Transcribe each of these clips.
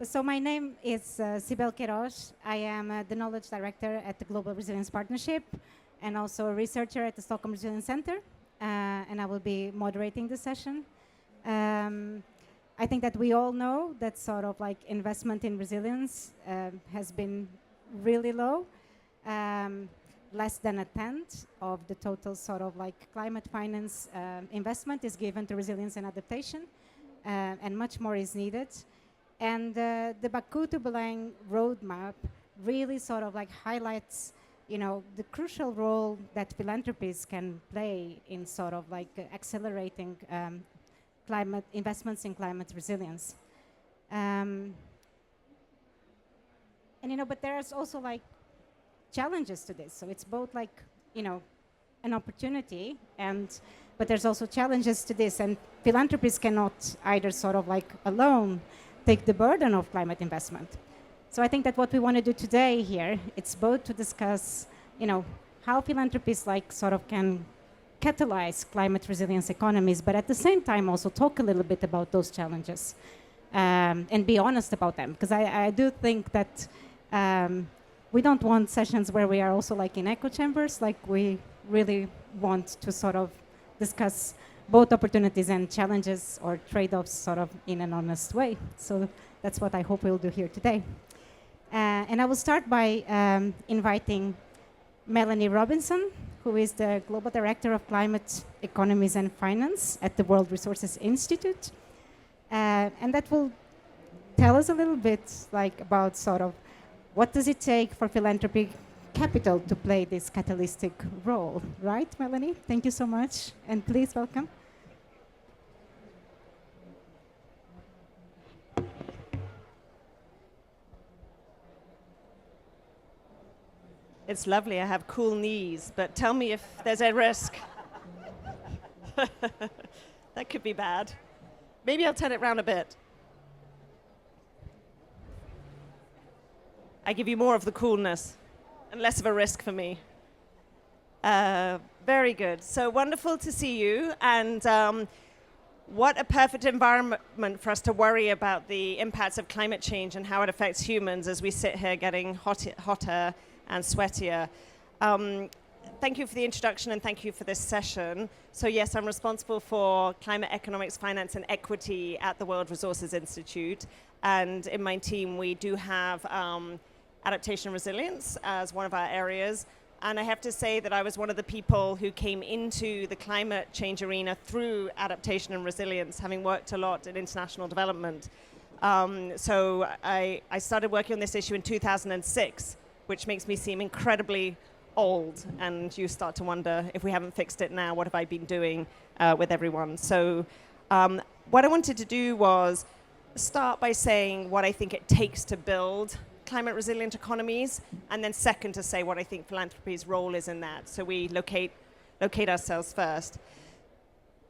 So my name is Sibel Queiroz. I am the Knowledge Director at the Global Resilience Partnership and also a researcher at the Stockholm Resilience Center. And I will be moderating the session. I think that we all know that sort of like investment in resilience has been really low. Less than a tenth of the total sort of like climate finance investment is given to resilience and adaptation, and much more is needed. And the Baku to Belém roadmap really sort of like highlights, you know, the crucial role that philanthropies can play in sort of like accelerating climate investments in climate resilience. And you know, but there's also like challenges to this. So it's both like, you know, an opportunity but there's also challenges to this, and philanthropies cannot either sort of like alone take the burden of climate investment. So I think that what we want to do today here, it's both to discuss, you know, how philanthropies like sort of can catalyze climate resilience economies, but at the same time also talk a little bit about those challenges and be honest about them. Because I do think that we don't want sessions where we are also like in echo chambers. Like we really want to sort of discuss both opportunities and challenges or trade-offs sort of in an honest way. So that's what I hope we'll do here today. And I will start by inviting Melanie Robinson, who is the Global Director of Climate, Economies and Finance at the World Resources Institute. And that will tell us a little bit like about sort of what does it take for philanthropy capital to play this catalytic role, right, Melanie? Thank you so much, and please welcome. It's lovely, I have cool knees, but tell me if there's a risk. That could be bad. Maybe I'll turn it around a bit. I give you more of the coolness and less of a risk for me. Very good. So wonderful to see you. And what a perfect environment for us to worry about the impacts of climate change and how it affects humans as we sit here getting hotter and sweatier. Thank you for the introduction and thank you for this session. So yes, I'm responsible for climate economics, finance and equity at the World Resources Institute. And in my team, we do have adaptation and resilience as one of our areas. And I have to say that I was one of the people who came into the climate change arena through adaptation and resilience, having worked a lot in international development. So I started working on this issue in 2006, which makes me seem incredibly old. And you start to wonder, if we haven't fixed it now, what have I been doing with everyone? So what I wanted to do was start by saying what I think it takes to build climate resilient economies, and then second to say what I think philanthropy's role is in that. So we locate ourselves first.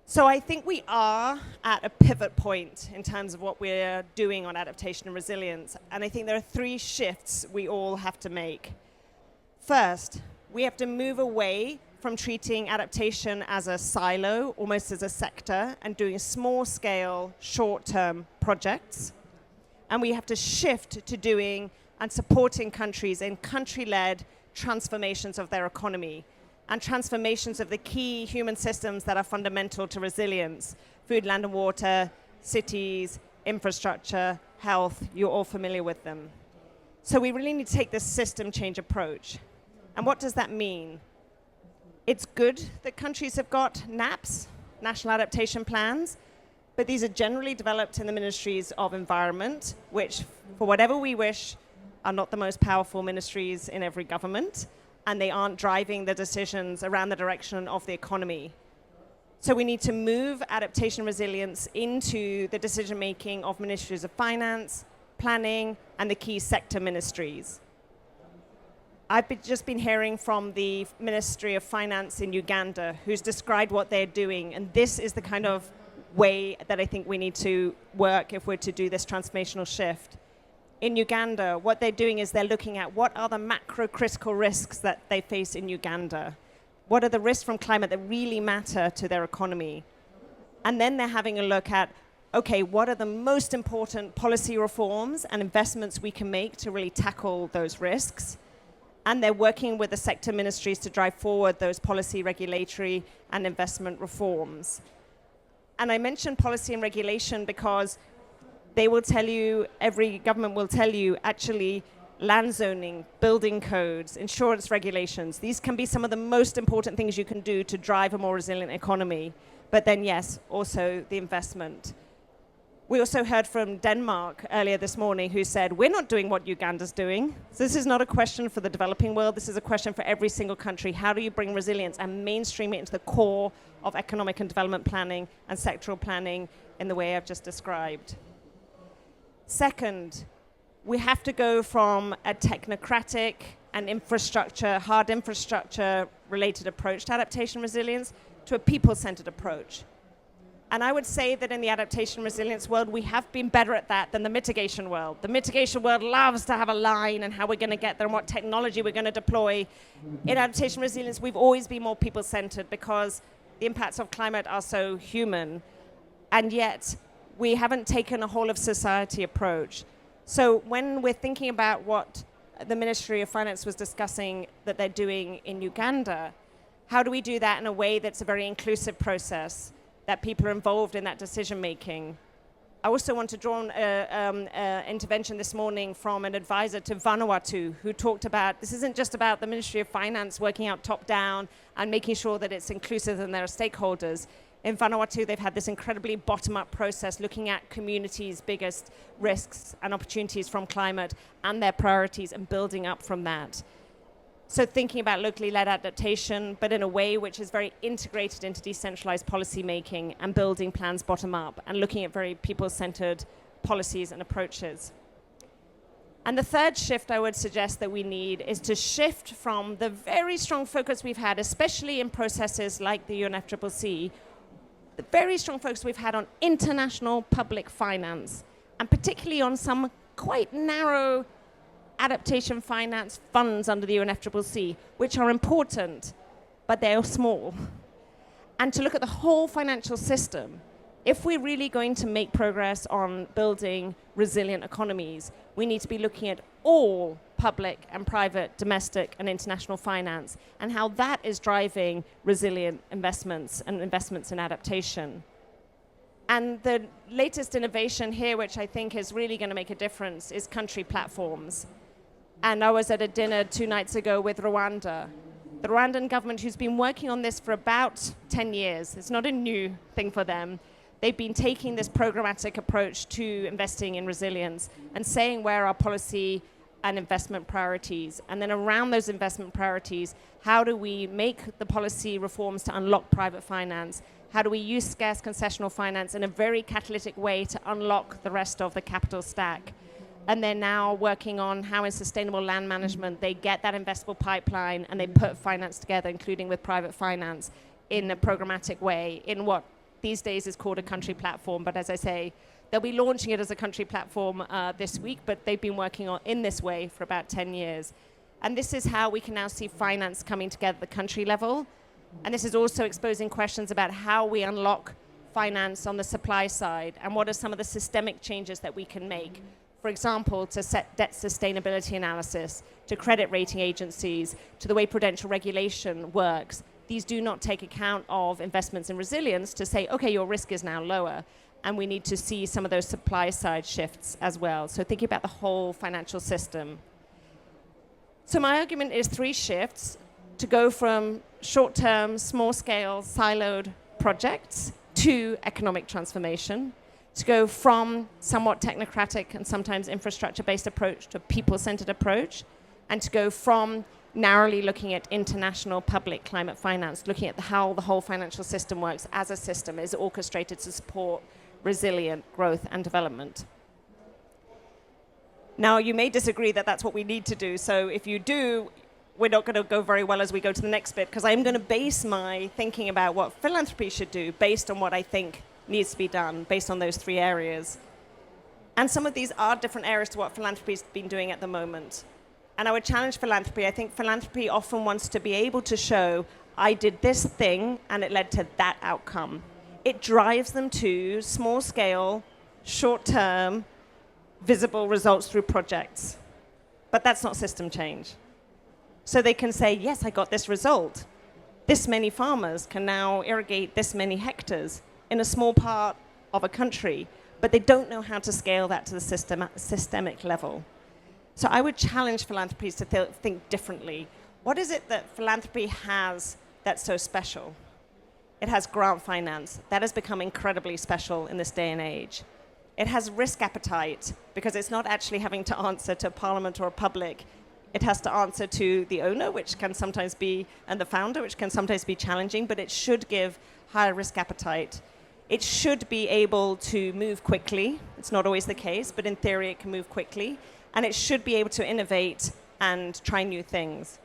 So I think we are at a pivot point in terms of what we're doing on adaptation and resilience. And I think there are three shifts we all have to make. First, we have to move away from treating adaptation as a silo, almost as a sector, and doing small scale, short-term projects. And we have to shift to doing and supporting countries in country-led transformations of their economy and transformations of the key human systems that are fundamental to resilience: food, land and water, cities, infrastructure, health. You're all familiar with them. So we really need to take this system change approach. And what does that mean? It's good that countries have got NAPs, National Adaptation Plans, but these are generally developed in the ministries of environment, which, for whatever we wish, are not the most powerful ministries in every government, and they aren't driving the decisions around the direction of the economy. So we need to move adaptation resilience into the decision-making of ministries of finance, planning, and the key sector ministries. I've just been hearing from the Ministry of Finance in Uganda, who's described what they're doing, and this is the kind of way that I think we need to work if we're to do this transformational shift. In Uganda, what they're doing is they're looking at what are the macro critical risks that they face in Uganda. What are the risks from climate that really matter to their economy? And then they're having a look at okay, what are the most important policy reforms and investments we can make to really tackle those risks? And they're working with the sector ministries to drive forward those policy, regulatory, and investment reforms. And I mentioned policy and regulation because they will tell you, every government will tell you, actually, land zoning, building codes, insurance regulations, these can be some of the most important things you can do to drive a more resilient economy. But then, yes, also the investment. We also heard from Denmark earlier this morning who said, we're not doing what Uganda's doing. So this is not a question for the developing world. This is a question for every single country. How do you bring resilience and mainstream it into the core of economic and development planning and sectoral planning in the way I've just described? Second, we have to go from a technocratic and hard infrastructure related approach to adaptation resilience to a people-centered approach. And I would say that in the adaptation resilience world, we have been better at that than the mitigation world. The mitigation world loves to have a line and how we're going to get there and what technology we're going to deploy. In adaptation resilience, we've always been more people-centered because the impacts of climate are so human. And yet, we haven't taken a whole-of-society approach. So when we're thinking about what the Ministry of Finance was discussing that they're doing in Uganda, how do we do that in a way that's a very inclusive process, that people are involved in that decision making? I also want to draw on an intervention this morning from an advisor to Vanuatu who talked about, this isn't just about the Ministry of Finance working out top down and making sure that it's inclusive and there are stakeholders. In Vanuatu, they've had this incredibly bottom-up process looking at communities' biggest risks and opportunities from climate and their priorities and building up from that. So thinking about locally led adaptation, but in a way which is very integrated into decentralized policy making and building plans bottom up and looking at very people-centered policies and approaches. And the third shift I would suggest that we need is to shift from the very strong focus we've had, especially in processes like the UNFCCC, the very strong focus we've had on international public finance, and particularly on some quite narrow adaptation finance funds under the UNFCCC, which are important, but they are small. And to look at the whole financial system. If we're really going to make progress on building resilient economies, we need to be looking at all public and private, domestic and international finance, and how that is driving resilient investments and investments in adaptation. And the latest innovation here, which I think is really going to make a difference, is country platforms. And I was at a dinner 2 nights ago with Rwanda. The Rwandan government, who's been working on this for about 10 years, it's not a new thing for them. They've been taking this programmatic approach to investing in resilience and saying where our policy and investment priorities. And then around those investment priorities, how do we make the policy reforms to unlock private finance? How do we use scarce concessional finance in a very catalytic way to unlock the rest of the capital stack? And they're now working on how in sustainable land management they get that investable pipeline and they put finance together, including with private finance, in a programmatic way, in what these days is called a country platform. But as I say, they'll be launching it as a country platform this week, but they've been working on in this way for about 10 years. And this is how we can now see finance coming together at the country level. And this is also exposing questions about how we unlock finance on the supply side and what are some of the systemic changes that we can make. For example, to set debt sustainability analysis, to credit rating agencies, to the way prudential regulation works. These do not take account of investments in resilience to say, okay, your risk is now lower. And we need to see some of those supply side shifts as well. So thinking about the whole financial system. So my argument is 3 shifts to go from short-term, small-scale, siloed projects to economic transformation, to go from somewhat technocratic and sometimes infrastructure-based approach to a people-centered approach, and to go from narrowly looking at international public climate finance, looking at how the whole financial system works as a system is orchestrated to support resilient growth and development. Now, you may disagree that that's what we need to do. So if you do, we're not going to go very well as we go to the next bit, because I'm going to base my thinking about what philanthropy should do based on what I think needs to be done, based on those 3 areas. And some of these are different areas to what philanthropy's been doing at the moment. And I would challenge philanthropy. I think philanthropy often wants to be able to show, I did this thing and it led to that outcome. It drives them to small-scale short-term, visible results through projects. But that's not system change. So they can say, yes, I got this result. This many farmers can now irrigate this many hectares in a small part of a country, but they don't know how to scale that to the systemic level. So I would challenge philanthropies to think differently. What is it that philanthropy has that's so special? It has grant finance. That has become incredibly special in this day and age. It has risk appetite, because it's not actually having to answer to a parliament or a public. It has to answer to the owner, which can sometimes be, and the founder, which can sometimes be challenging, but it should give higher risk appetite. It should be able to move quickly. It's not always the case, but in theory it can move quickly. And it should be able to innovate and try new things.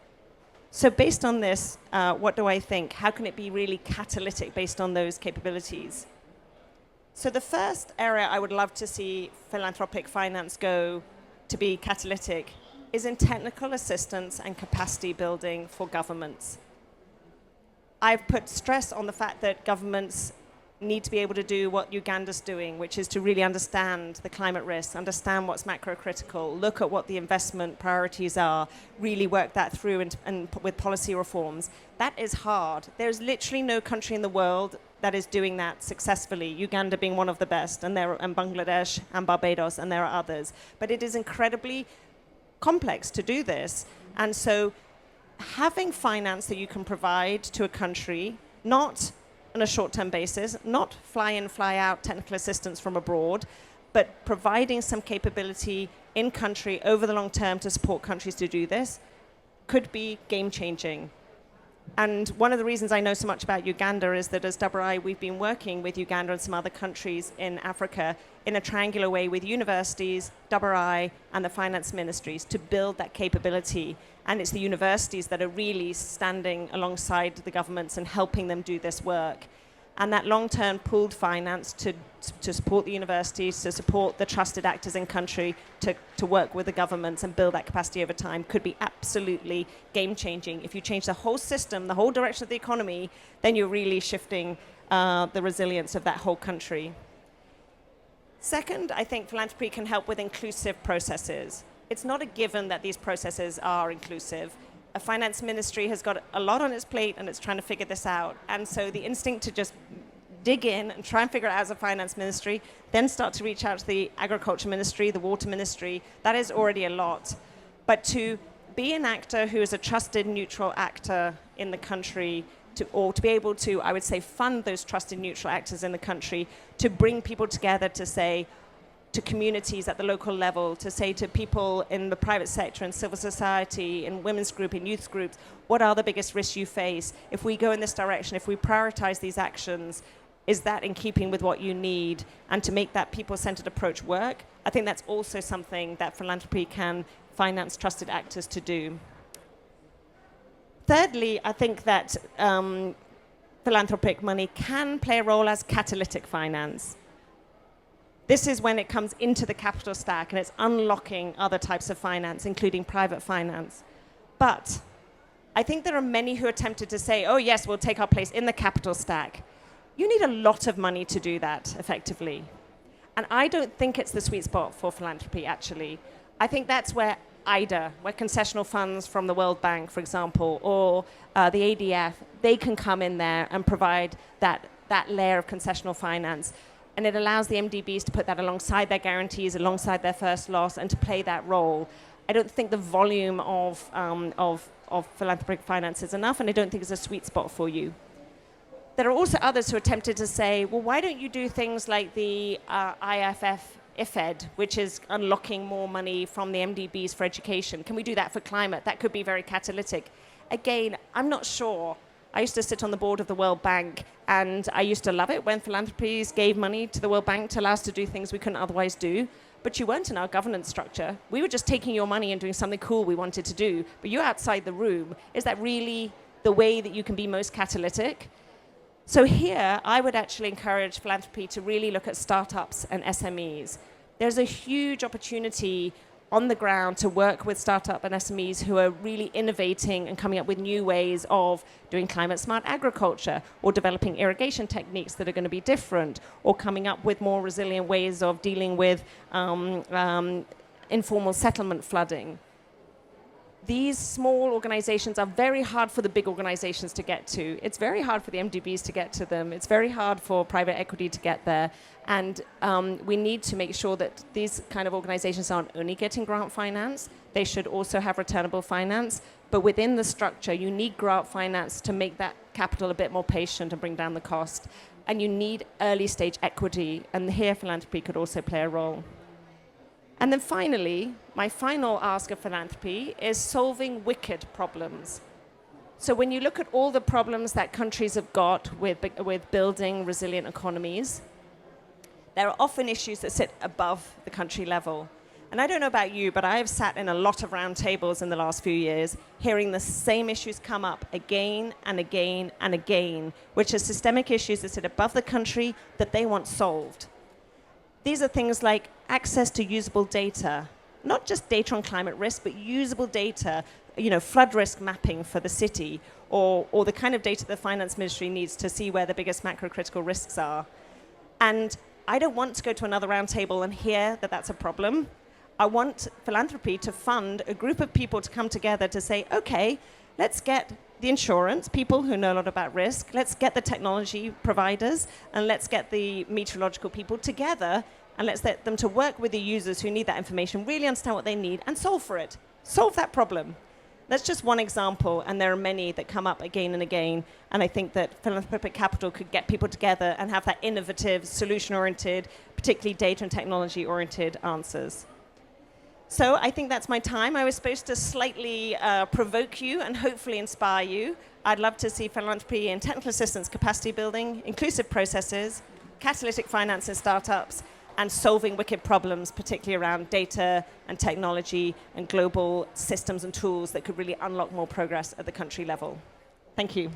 So based on this, what do I think? How can it be really catalytic based on those capabilities? So the first area I would love to see philanthropic finance go to be catalytic is in technical assistance and capacity building for governments. I've put stress on the fact that governments need to be able to do what Uganda's doing, which is to really understand the climate risks, understand what's macro-critical, look at what the investment priorities are, really work that through and with policy reforms. That is hard. There's literally no country in the world that is doing that successfully, Uganda being one of the best, and Bangladesh and Barbados, and there are others. But it is incredibly complex to do this. And so having finance that you can provide to a country, not on a short-term basis, not fly in, fly out technical assistance from abroad, but providing some capability in country over the long term to support countries to do this could be game-changing. And one of the reasons I know so much about Uganda is that as WRI, we've been working with Uganda and some other countries in Africa in a triangular way with universities, WRI, and the finance ministries to build that capability. And it's the universities that are really standing alongside the governments and helping them do this work. And that long-term pooled finance to support the universities, to support the trusted actors in country, to work with the governments and build that capacity over time could be absolutely game-changing. If you change the whole system, the whole direction of the economy, then you're really shifting the resilience of that whole country. Second, I think philanthropy can help with inclusive processes. It's not a given that these processes are inclusive. A finance ministry has got a lot on its plate and it's trying to figure this out. And so the instinct to just dig in and try and figure it out as a finance ministry, then start to reach out to the agriculture ministry, the water ministry, that is already a lot. But to be an actor who is a trusted, neutral actor in the country, or to be able to, I would say, fund those trusted, neutral actors in the country, to bring people together to say, to communities at the local level, to say to people in the private sector, in civil society, in women's group, in youth groups, what are the biggest risks you face? If we go in this direction, if we prioritize these actions, is that in keeping with what you need? And to make that people-centered approach work, I think that's also something that philanthropy can finance trusted actors to do. Thirdly, I think that philanthropic money can play a role as catalytic finance. This is when it comes into the capital stack and it's unlocking other types of finance, including private finance. But I think there are many who are tempted to say, oh yes, we'll take our place in the capital stack. You need a lot of money to do that effectively. And I don't think it's the sweet spot for philanthropy, actually. I think that's where IDA, where concessional funds from the World Bank, for example, or the ADF, they can come in there and provide that layer of concessional finance. And it allows the MDBs to put that alongside their guarantees, alongside their first loss, and to play that role. I don't think the volume of philanthropic finance is enough, and I don't think it's a sweet spot for you. There are also others who are tempted to say, well, why don't you do things like the IFF-IFED, which is unlocking more money from the MDBs for education? Can we do that for climate? That could be very catalytic. Again, I'm not sure. I used to sit on the board of the World Bank, and I used to love it when philanthropies gave money to the World Bank to allow us to do things we couldn't otherwise do. But you weren't in our governance structure. We were just taking your money and doing something cool we wanted to do. But you're outside the room. Is that really the way that you can be most catalytic? So here, I would actually encourage philanthropy to really look at startups and SMEs. There's a huge opportunity on the ground to work with startup and SMEs who are really innovating and coming up with new ways of doing climate smart agriculture, or developing irrigation techniques that are going to be different, or coming up with more resilient ways of dealing with informal settlement flooding. These small organizations are very hard for the big organizations to get to. It's very hard for the MDBs to get to them. It's very hard for private equity to get there. And we need to make sure that these kind of organizations aren't only getting grant finance, they should also have returnable finance. But within the structure, you need grant finance to make that capital a bit more patient and bring down the cost. And you need early stage equity. And here, philanthropy could also play a role. And then finally, my final ask of philanthropy is solving wicked problems. So when you look at all the problems that countries have got with building resilient economies, there are often issues that sit above the country level. And I don't know about you, but I have sat in a lot of round tables in the last few years, hearing the same issues come up again and again and again, which are systemic issues that sit above the country that they want solved. These are things like access to usable data, not just data on climate risk, but usable data, flood risk mapping for the city, or the kind of data the finance ministry needs to see where the biggest macro critical risks are. And I don't want to go to another round table and hear that that's a problem. I want philanthropy to fund a group of people to come together to say, okay, let's get the insurance, people who know a lot about risk, let's get the technology providers, and let's get the meteorological people together, and let's let them to work with the users who need that information, really understand what they need, and solve for it. Solve that problem. That's just one example, and there are many that come up again and again, and I think that philanthropic capital could get people together and have that innovative, solution-oriented, particularly data and technology-oriented answers. So I think that's my time. I was supposed to slightly provoke you and hopefully inspire you. I'd love to see philanthropy in technical assistance, capacity building, inclusive processes, catalytic finance in startups, and solving wicked problems, particularly around data and technology and global systems and tools that could really unlock more progress at the country level. Thank you.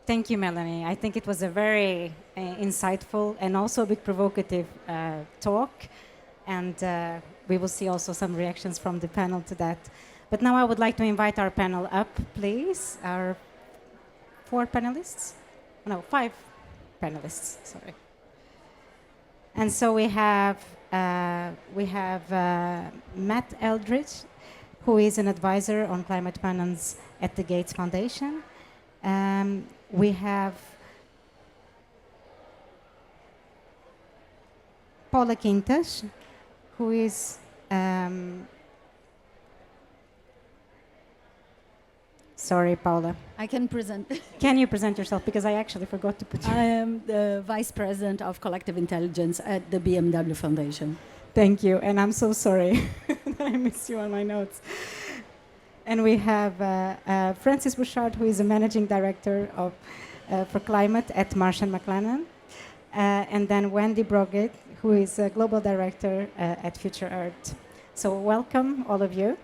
Thank you, Melanie. I think it was a very insightful and also a bit provocative talk. And we will see also some reactions from the panel to that. But now I would like to invite our panel up, please. Our 5 panelists, sorry. And so we have Matt Eldridge, who is an advisor on climate finance at the Gates Foundation. We have Paula Quintas, who is sorry, Paula. I can present. Can you present yourself? Because I actually forgot to put you. I am the Vice President of Collective Intelligence at the BMW Foundation. Thank you, and I'm so sorry that I missed you on my notes. And we have Francis Bouchard, who is a Managing Director for Climate at Marsh & McLennan. And then Wendy Broggett, who is a Global Director at Future Earth. So welcome, all of you.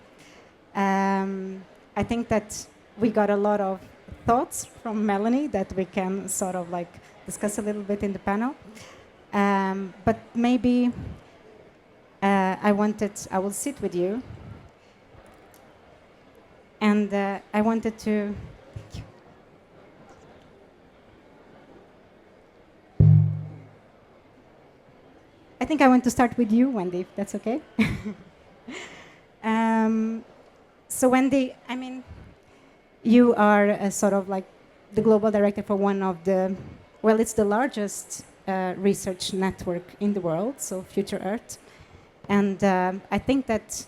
I think that we got a lot of thoughts from Melanie that we can sort of like discuss a little bit in the panel. But maybe I will sit with you. And I wanted to... I think I want to start with you, Wendy, if that's okay. So Wendy, I mean, you are sort of like the global director for one of the, well, it's the largest research network in the world, so Future Earth. And I think that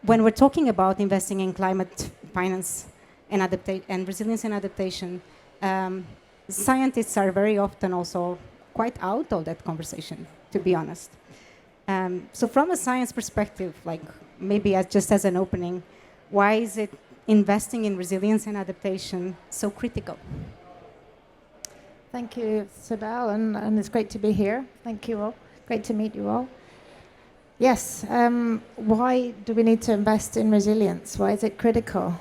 when we're talking about investing in climate finance and resilience and adaptation, scientists are very often also quite out of that conversation, to be honest. So from a science perspective, like maybe just as an opening, why is it investing in resilience and adaptation so critical? Thank you, Sibel, and it's great to be here. Thank you all. Great to meet you all. Yes, why do we need to invest in resilience? Why is it critical?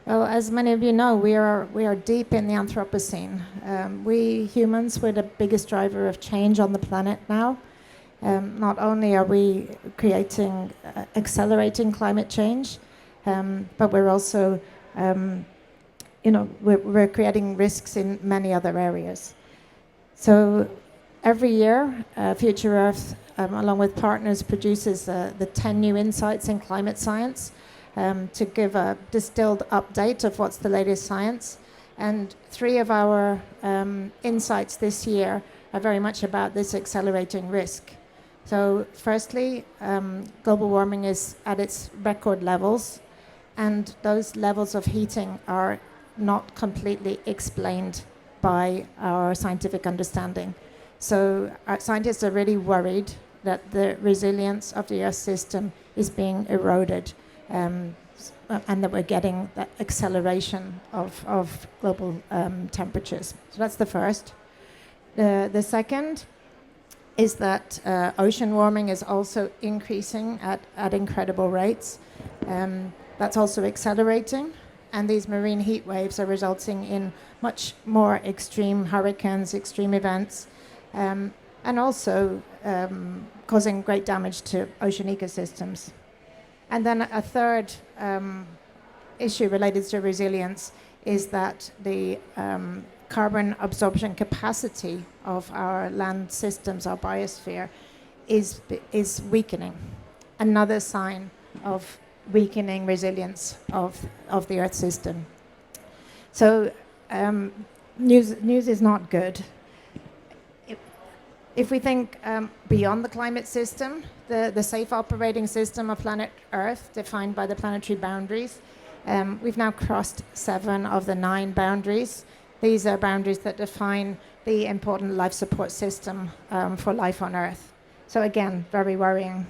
Well, as many of you know, we are deep in the Anthropocene. We humans, we're the biggest driver of change on the planet now. Not only are we creating, accelerating climate change, but we're also, we're creating risks in many other areas. So every year, Future Earth, along with partners, produces the 10 new insights in climate science to give a distilled update of what's the latest science. And 3 of our insights this year are very much about this accelerating risk. So firstly, global warming is at its record levels, and those levels of heating are not completely explained by our scientific understanding. So our scientists are really worried that the resilience of the Earth system is being eroded, and that we're getting that acceleration of global temperatures. So that's the first. The second is that ocean warming is also increasing at incredible rates. That's also accelerating, and these marine heat waves are resulting in much more extreme hurricanes, extreme events, and also causing great damage to ocean ecosystems. And then a third issue related to resilience is that the carbon absorption capacity of our land systems, our biosphere, is weakening. Another sign of weakening resilience of the Earth system. So news is not good. If we think beyond the climate system, the safe operating system of planet Earth, defined by the planetary boundaries, we've now crossed 7 of the 9 boundaries. These are boundaries that define the important life support system for life on Earth. So again, very worrying.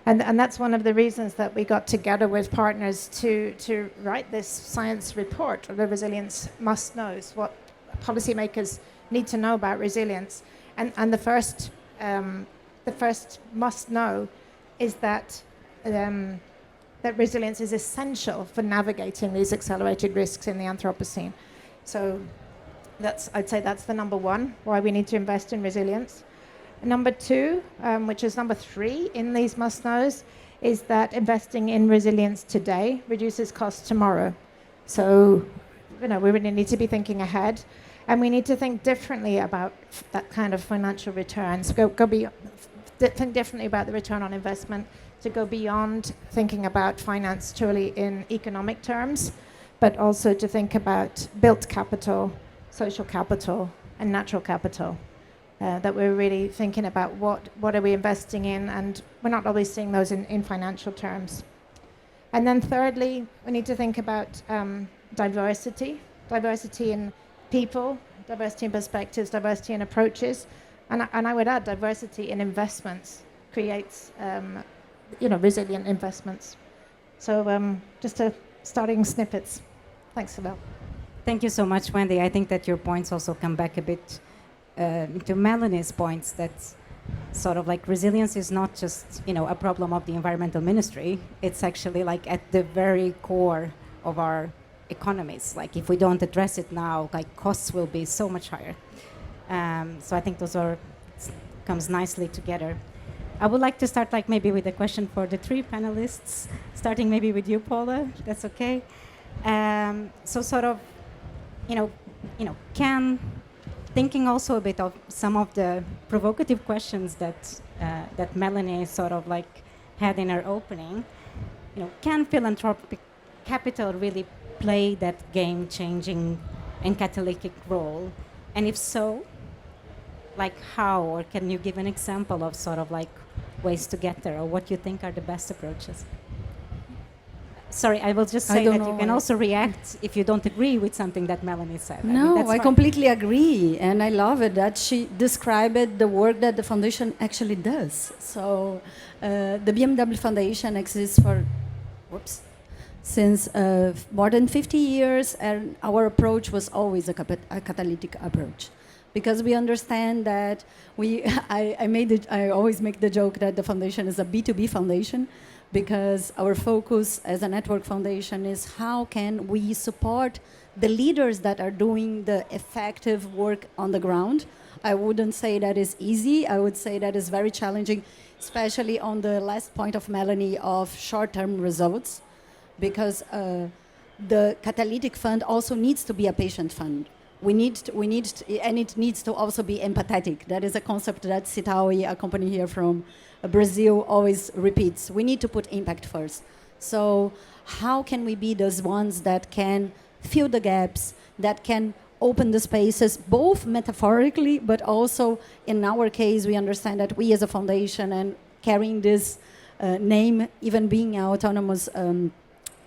And that's one of the reasons that we got together with partners to write this science report, the Resilience Must Knows, what policymakers need to know about resilience. And the first must know is that that resilience is essential for navigating these accelerated risks in the Anthropocene. So I'd say that's the number 1, why we need to invest in resilience. Number 2, which is number 3 in these must-knows, is that investing in resilience today reduces costs tomorrow. So, we really need to be thinking ahead, and we need to think differently about that kind of financial returns. Think differently about the return on investment, to go beyond thinking about finance truly in economic terms, but also to think about built capital, social capital, and natural capital. That we're really thinking about what are we investing in, and we're not always seeing those in financial terms. And then thirdly, we need to think about diversity in people, diversity in perspectives, diversity in approaches, and I would add diversity in investments creates resilient investments. So just starting snippets. Thanks a lot. Thank you so much, Wendy. I think that your points also come back a bit to Melanie's points, that sort of like resilience is not just a problem of the environmental ministry. It's actually like at the very core of our economies. Like if we don't address it now, like costs will be so much higher. So I think those comes nicely together. I would like to start like maybe with a question for the 3 panelists, starting maybe with you, Paula. That's okay. So sort of, thinking also a bit of some of the provocative questions that Melanie sort of like had in her opening. Can philanthropic capital really play that game-changing and catalytic role? And if so, like how? Or can you give an example of sort of like ways to get there, or what you think are the best approaches? Sorry, I will just say that you can also react if you don't agree with something that Melanie said. No, I completely agree, and I love it that she described the work that the foundation actually does. So the BMW Foundation exists since more than 50 years, and our approach was always a catalytic approach. Because we understand that I always make the joke that the foundation is a B2B foundation. because our focus as a network foundation is how can we support the leaders that are doing the effective work on the ground. I wouldn't say that is easy. I would say that is very challenging, especially on the last point of Melanie of short-term results, because the catalytic fund also needs to be a patient fund. And it needs to also be empathetic. That is a concept that Citaui, a company here from Brazil, always repeats. We need to put impact first. So how can we be those ones that can fill the gaps, that can open the spaces, both metaphorically, but also in our case, we understand that we as a foundation and carrying this name, even being an autonomous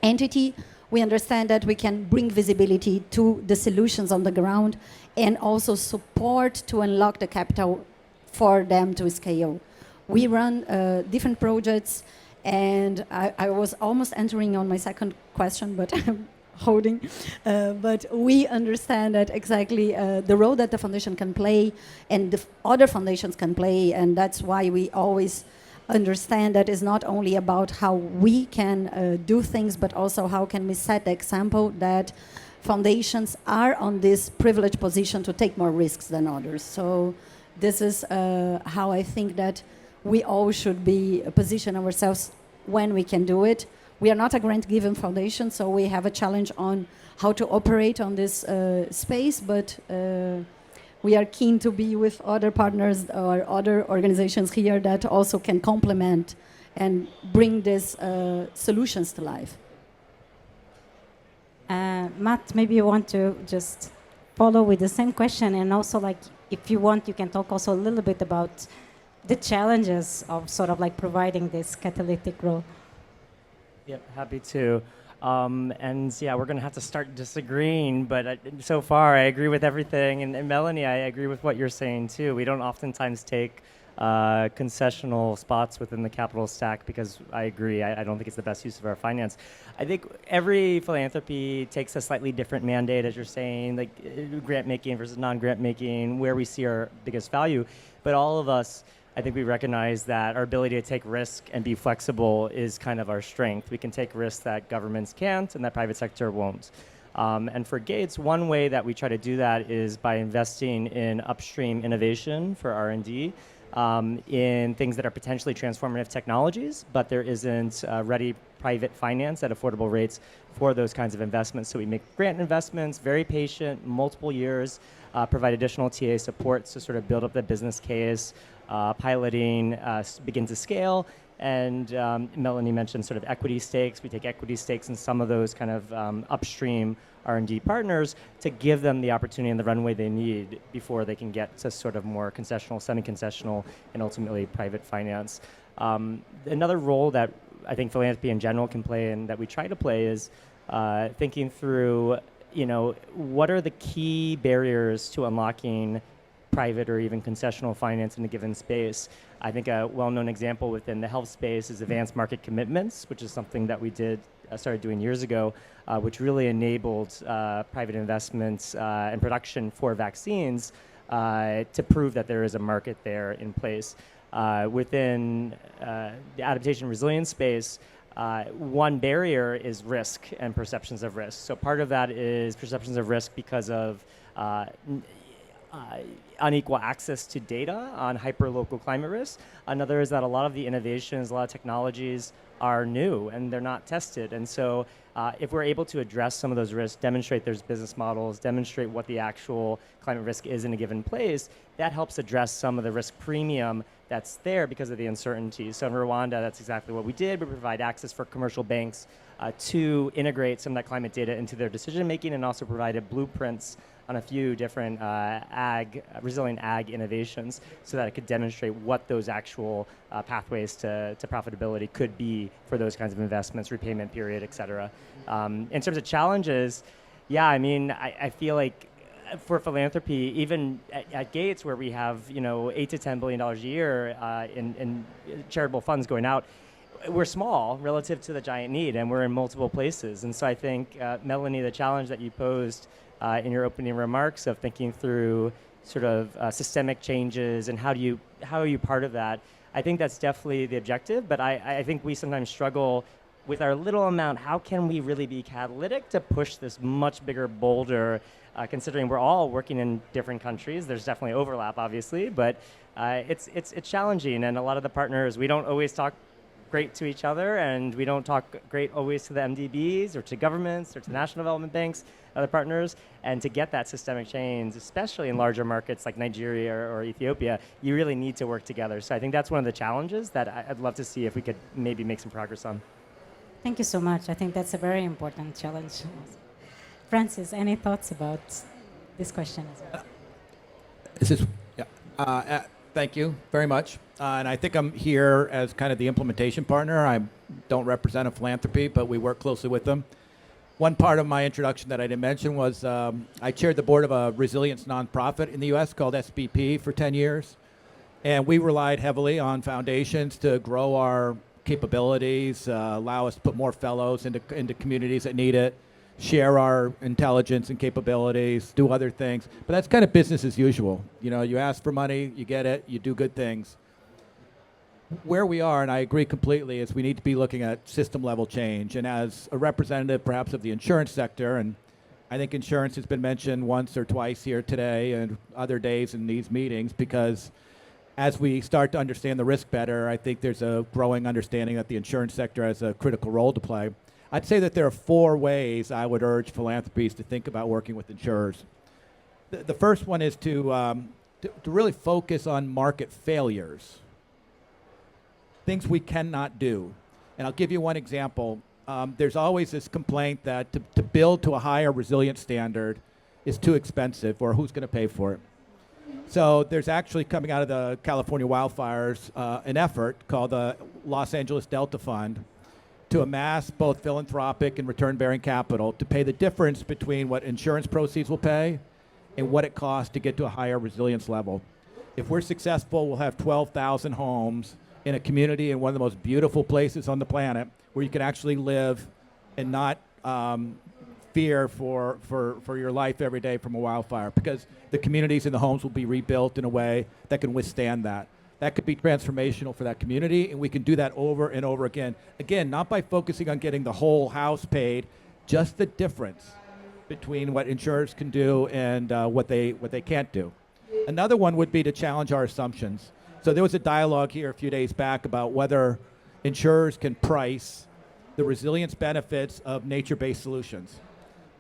entity, we understand that we can bring visibility to the solutions on the ground and also support to unlock the capital for them to scale. We run different projects, and I was almost entering on my second question, but I'm holding. But we understand that exactly the role that the foundation can play and the other foundations can play, and that's why we always understand that it's not only about how we can do things, but also how can we set the example that foundations are on this privileged position to take more risks than others. So this is how I think that we all should be position ourselves when we can do it. We are not a grant-given foundation, so we have a challenge on how to operate on this space, but we are keen to be with other partners or other organizations here that also can complement and bring these solutions to life. Matt, maybe you want to just follow with the same question, and also, like, if you want, you can talk also a little bit about the challenges of sort of like providing this catalytic role. Yep, happy to. And yeah, we're going to have to start disagreeing, but so far I agree with everything. And Melanie, I agree with what you're saying too. We don't oftentimes take concessional spots within the capital stack because I agree, I don't think it's the best use of our finance. I think every philanthropy takes a slightly different mandate, as you're saying, like grant making versus non-grant making, where we see our biggest value. But all of us, I think we recognize that our ability to take risk and be flexible is kind of our strength. We can take risks that governments can't and that private sector won't. And for Gates, one way that we try to do that is by investing in upstream innovation for R&D in things that are potentially transformative technologies, but there isn't ready private finance at affordable rates for those kinds of investments. So we make grant investments, very patient, multiple years, provide additional TA supports to sort of build up the business case, piloting, begin to scale. And Melanie mentioned sort of equity stakes. We take equity stakes in some of those kind of upstream R&D partners to give them the opportunity and the runway they need before they can get to sort of more concessional, semi-concessional, and ultimately private finance. Another role that I think philanthropy in general can play and that we try to play is thinking through, you know, what are the key barriers to unlocking private or even concessional finance in a given space. I think a well-known example within the health space is advanced market commitments, which is something that we started doing years ago, which really enabled private investments and production for vaccines to prove that there is a market there in place. Within the adaptation resilience space, one barrier is risk and perceptions of risk. So part of that is perceptions of risk because of unequal access to data on hyperlocal climate risks. Another is that a lot of the innovations, a lot of technologies are new and they're not tested. And so if we're able to address some of those risks, demonstrate there's business models, demonstrate what the actual climate risk is in a given place, that helps address some of the risk premium that's there because of the uncertainty. So in Rwanda, that's exactly what we did. We provide access for commercial banks to integrate some of that climate data into their decision making, and also provided blueprints on a few different resilient ag innovations so that it could demonstrate what those actual pathways to profitability could be for those kinds of investments, repayment period, et cetera. In terms of challenges, yeah, I mean, I feel like for philanthropy, even at Gates, where we have, you know, $8 to $10 billion a year in charitable funds going out, we're small relative to the giant need, and we're in multiple places. And so I think, Melanie, the challenge that you posed in your opening remarks of thinking through sort of systemic changes and how are you part of that, I think that's definitely the objective, but I think we sometimes struggle with our little amount. How can we really be catalytic to push this much bigger boulder, considering we're all working in different countries? There's definitely overlap, obviously, but it's challenging, and a lot of the partners, we don't always talk great to each other, and we don't talk great always to the MDBs or to governments or to national development banks, other partners. And to get that systemic change, especially in larger markets like Nigeria or Ethiopia, you really need to work together. So I think that's one of the challenges that I'd love to see if we could maybe make some progress on. Thank you so much. I think that's a very important challenge. Francis, any thoughts about this question as well? Is this, yeah. Thank you very much. And I think I'm here as kind of the implementation partner. I don't represent a philanthropy, but we work closely with them. One part of my introduction that I didn't mention was I chaired the board of a resilience nonprofit in the U.S. called SBP for 10 years. And we relied heavily on foundations to grow our capabilities, allow us to put more fellows into communities that need it, share our intelligence and capabilities, do other things. But that's kind of business as usual. You know, you ask for money, you get it, you do good things. Where we are, and I agree completely, is we need to be looking at system level change. And as a representative perhaps of the insurance sector, and I think insurance has been mentioned once or twice here today and other days in these meetings, because as we start to understand the risk better, I think there's a growing understanding that the insurance sector has a critical role to play. I'd say that there are 4 ways I would urge philanthropies to think about working with insurers. The first one is to really focus on market failures, things we cannot do. And I'll give you one example. There's always this complaint that to build to a higher resilience standard is too expensive, or who's going to pay for it. So there's actually, coming out of the California wildfires, an effort called the Los Angeles Delta Fund to amass both philanthropic and return-bearing capital to pay the difference between what insurance proceeds will pay and what it costs to get to a higher resilience level. If we're successful, we'll have 12,000 homes in a community in one of the most beautiful places on the planet where you can actually live and not fear for your life every day from a wildfire, because the communities and the homes will be rebuilt in a way that can withstand that. That could be transformational for that community, and we can do that over and over again. Again, not by focusing on getting the whole house paid, just the difference between what insurers can do and what they can't do. Another one would be to challenge our assumptions. So there was a dialogue here a few days back about whether insurers can price the resilience benefits of nature-based solutions.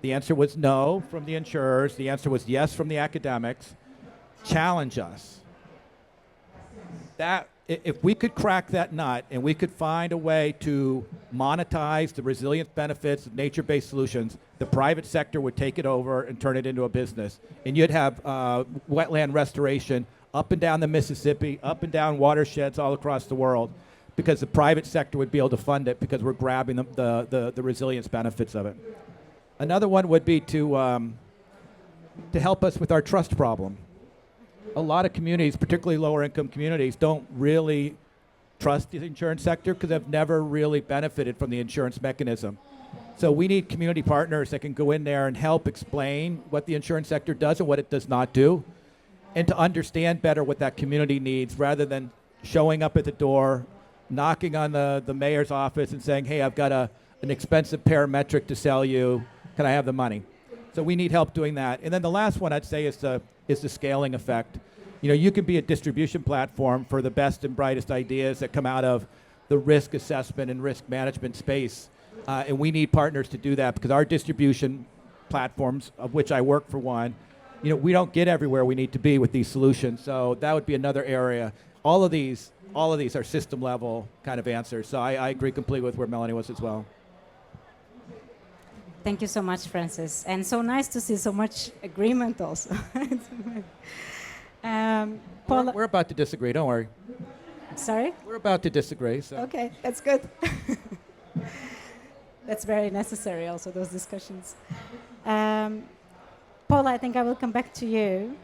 The answer was no from the insurers. The answer was yes from the academics. Challenge us. That, if we could crack that nut and we could find a way to monetize the resilience benefits of nature-based solutions, the private sector would take it over and turn it into a business. And you'd have wetland restoration up and down the Mississippi, up and down watersheds all across the world, because the private sector would be able to fund it because we're grabbing the resilience benefits of it. Another one would be to help us with our trust problem. A lot of communities, particularly lower income communities, don't really trust the insurance sector because they've never really benefited from the insurance mechanism. So we need community partners that can go in there and help explain what the insurance sector does and what it does not do, and to understand better what that community needs, rather than showing up at the door, knocking on the mayor's office and saying, hey, I've got an expensive parametric to sell you, can I have the money? So we need help doing that. And then the last one I'd say is the scaling effect. You know, you can be a distribution platform for the best and brightest ideas that come out of the risk assessment and risk management space. And we need partners to do that, because our distribution platforms, of which I work for one, you know, we don't get everywhere we need to be with these solutions. So that would be another area. All of these are system level kind of answers. So I agree completely with where Melanie was as well. Thank you so much, Francis. And so nice to see so much agreement also. Paula, We're about to disagree, don't worry. sorry? We're about to disagree. So. Okay, that's good. That's very necessary also, those discussions. Paula, I think I will come back to you.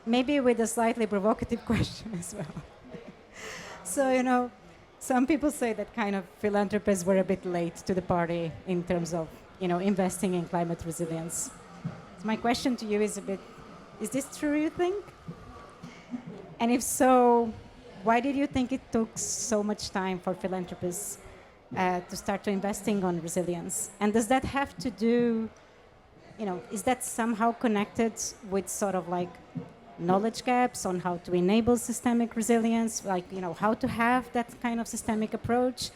Maybe with a slightly provocative question as well. So, you know, some people say that kind of philanthropists were a bit late to the party in terms of, you know, investing in climate resilience. So my question to you is a bit, is this true, you think? And if so, why did you think it took so much time for philanthropists to start to investing on resilience? And does that have to do, is that somehow connected with sort of like knowledge gaps on how to enable systemic resilience, like, how to have that kind of systemic approach?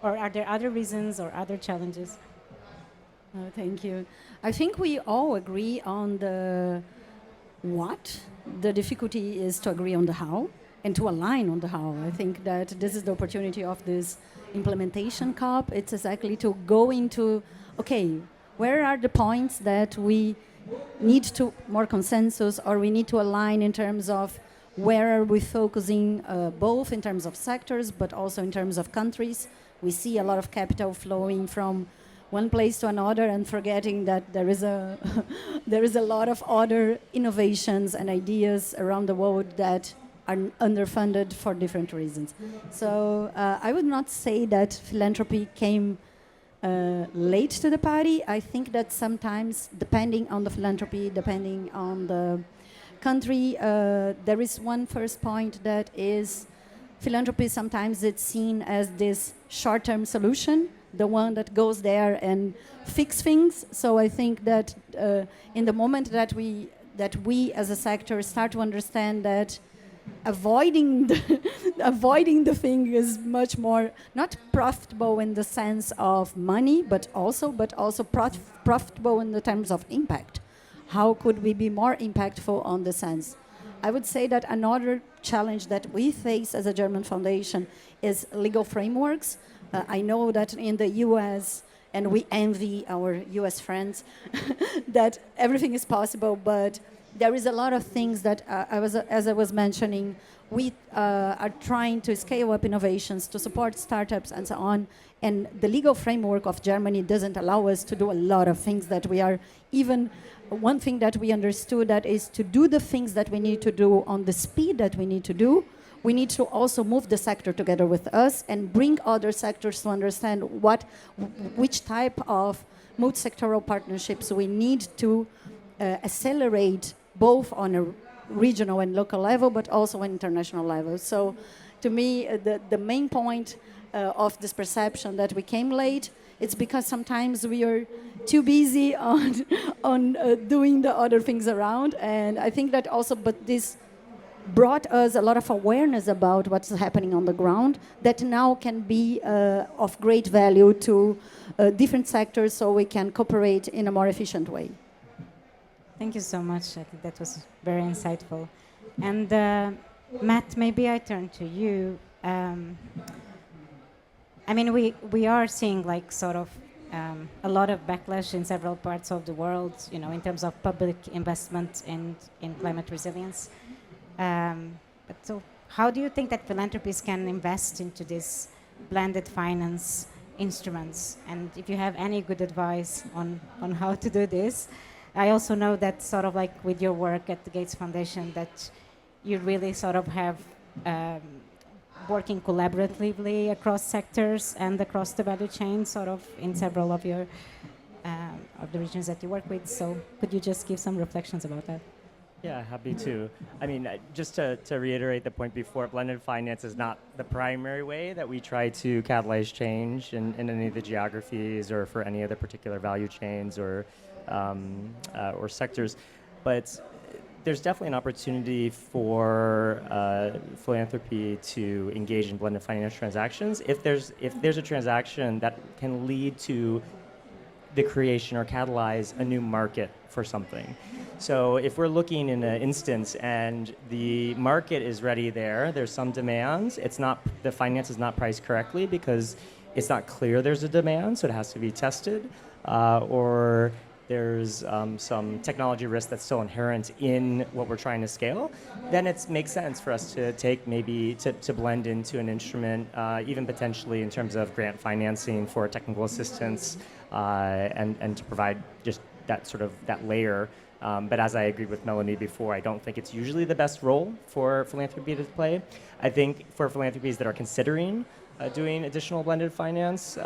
Or are there other reasons or other challenges? Thank you. I think we all agree on the what. The difficulty is to agree on the how and to align on the how. I think that this is the opportunity of this implementation COP. It's exactly to go into, okay, where are the points that we need to more consensus, or we need to align in terms of where are we focusing, both in terms of sectors, but also in terms of countries. We see a lot of capital flowing from one place to another and forgetting that there is a there is a lot of other innovations and ideas around the world that are underfunded for different reasons. So I would not say that philanthropy came late to the party. I think that sometimes, depending on the philanthropy, depending on the country, there is one first point that is philanthropy sometimes it's seen as this short-term solution, the one that goes there and fix things. So I think that in the moment that we as a sector start to understand that avoiding the thing is much more not profitable in the sense of money, but also profitable in the terms of impact. How could we be more impactful on the sense? I would say that another challenge that we face as a German foundation is legal frameworks. I know that in the US, and we envy our US friends, that everything is possible, but there is a lot of things that, as I was mentioning, we are trying to scale up innovations to support startups and so on. And the legal framework of Germany doesn't allow us to do a lot of things that we are even. One thing that we understood that is to do the things that we need to do on the speed that we need to do, we need to also move the sector together with us and bring other sectors to understand which type of multi-sectoral partnerships we need to accelerate both on a regional and local level, but also on international level. So to me, the main point of this perception that we came late, it's because sometimes we are too busy on doing the other things around. And I think that also, but this brought us a lot of awareness about what's happening on the ground that now can be of great value to different sectors so we can cooperate in a more efficient way. Thank you so much. I think that was very insightful. And Matt, maybe I turn to you. I mean, we are seeing like sort of a lot of backlash in several parts of the world, in terms of public investment in climate resilience. But so how do you think that philanthropies can invest into this blended finance instruments? And if you have any good advice on how to do this. I also know that sort of like with your work at the Gates Foundation that you really sort of have working collaboratively across sectors and across the value chain, sort of in several of your of the regions that you work with. So could you just give some reflections about that? Yeah, happy to. I mean, just to reiterate the point before, blended finance is not the primary way that we try to catalyze change in any of the geographies or for any of the particular value chains or sectors, but there's definitely an opportunity for philanthropy to engage in blended finance transactions if there's a transaction that can lead to the creation or catalyze a new market for something. So if we're looking in an instance and the market is ready there's some demands, the finance is not priced correctly because it's not clear there's a demand, so it has to be tested, or there's some technology risk that's still inherent in what we're trying to scale, then it makes sense for us to take maybe to blend into an instrument, even potentially in terms of grant financing for technical assistance, and to provide just that sort of that layer. But as I agreed with Melanie before, I don't think it's usually the best role for philanthropy to play. I think for philanthropies that are considering doing additional blended finance.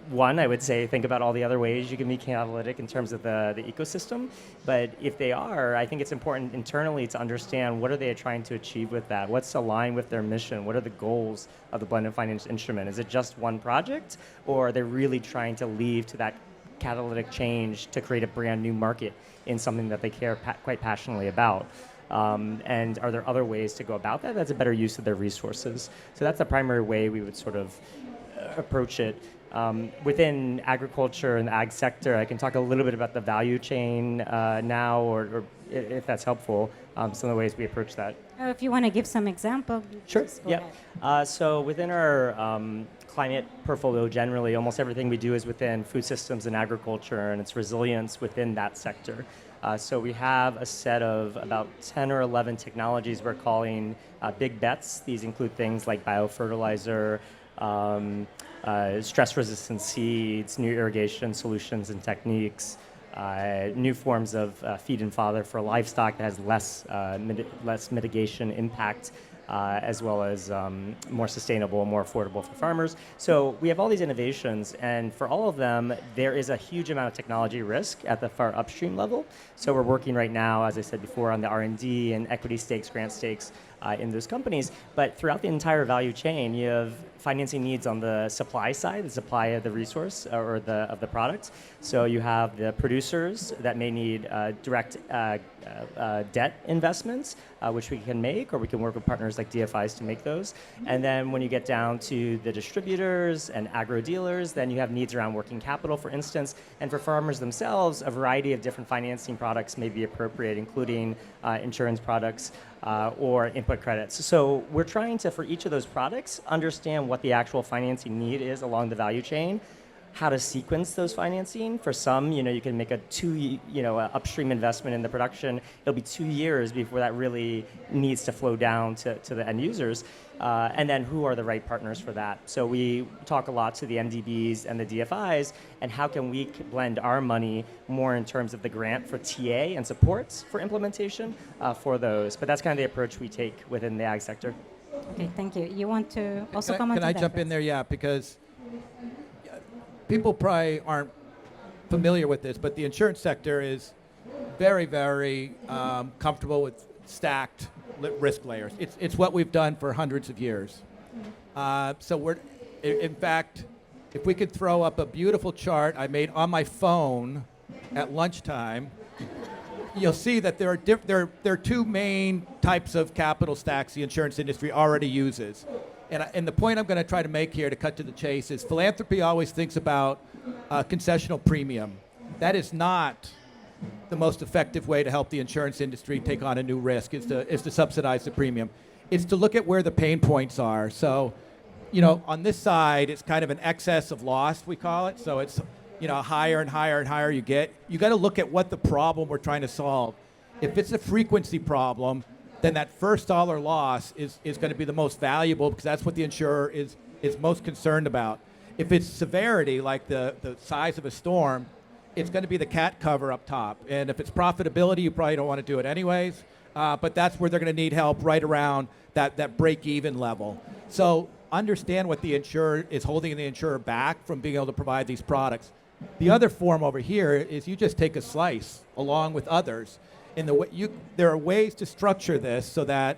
One, I would say, think about all the other ways you can be catalytic in terms of the ecosystem. But if they are, I think it's important internally to understand what are they trying to achieve with that? What's aligned with their mission? What are the goals of the blended finance instrument? Is it just one project, or are they really trying to lead to that catalytic change to create a brand new market in something that they care quite passionately about? And are there other ways to go about that? That's a better use of their resources. So that's the primary way we would sort of approach it. Within agriculture and the ag sector, I can talk a little bit about the value chain now, or if that's helpful, some of the ways we approach that. If you want to give some example, Sure. just go Yeah. ahead. So within our climate portfolio, generally, almost everything we do is within food systems and agriculture, and its resilience within that sector. So we have a set of about 10 or 11 technologies we're calling big bets. These include things like biofertilizer, stress-resistant seeds, new irrigation solutions and techniques, new forms of feed and fodder for livestock that has less mitigation impact, as well as more sustainable, more affordable for farmers. So we have all these innovations, and for all of them, there is a huge amount of technology risk at the far upstream level. So we're working right now, as I said before, on the R&D and equity stakes, grant stakes in those companies. But throughout the entire value chain, you have financing needs on the supply side, the supply of the resource or of the product. So you have the producers that may need direct debt investments, which we can make, or we can work with partners like DFIs to make those. And then when you get down to the distributors and agro dealers, then you have needs around working capital, for instance. And for farmers themselves, a variety of different financing products may be appropriate, including insurance products or input credits. So we're trying to, for each of those products, understand what the actual financing need is along the value chain, how to sequence those financing. For some, you can make a upstream investment in the production. It'll be 2 years before that really needs to flow down to the end users. And then who are the right partners for that? So we talk a lot to the MDBs and the DFIs, and how can we blend our money more in terms of the grant for TA and supports for implementation for those. But that's kind of the approach we take within the ag sector. Okay, thank you. You want to also Can comment I on that? jump in there? Yeah, because people probably aren't familiar with this, but the insurance sector is very, very comfortable with stacked risk layers. It's what we've done for hundreds of years. So we're, in fact, if we could throw up a beautiful chart I made on my phone at lunchtime, you'll see that there are two main types of capital stacks the insurance industry already uses. And the point I'm going to try to make here, to cut to the chase, is philanthropy always thinks about concessional premium. That is not the most effective way to help the insurance industry take on a new risk, is to subsidize the premium. It's to look at where the pain points are. So, on this side, it's kind of an excess of loss, we call it. So it's, higher and higher and higher you get. You got to look at what the problem we're trying to solve. If it's a frequency problem, then that first dollar loss is going to be the most valuable, because that's what the insurer is most concerned about. If it's severity, like the size of a storm, it's going to be the cat cover up top. And if it's profitability, you probably don't want to do it anyways. But that's where they're going to need help, right around that break-even level. So understand what the insurer is holding the insurer back from being able to provide these products. The other form over here is you just take a slice along with others. There are ways to structure this so that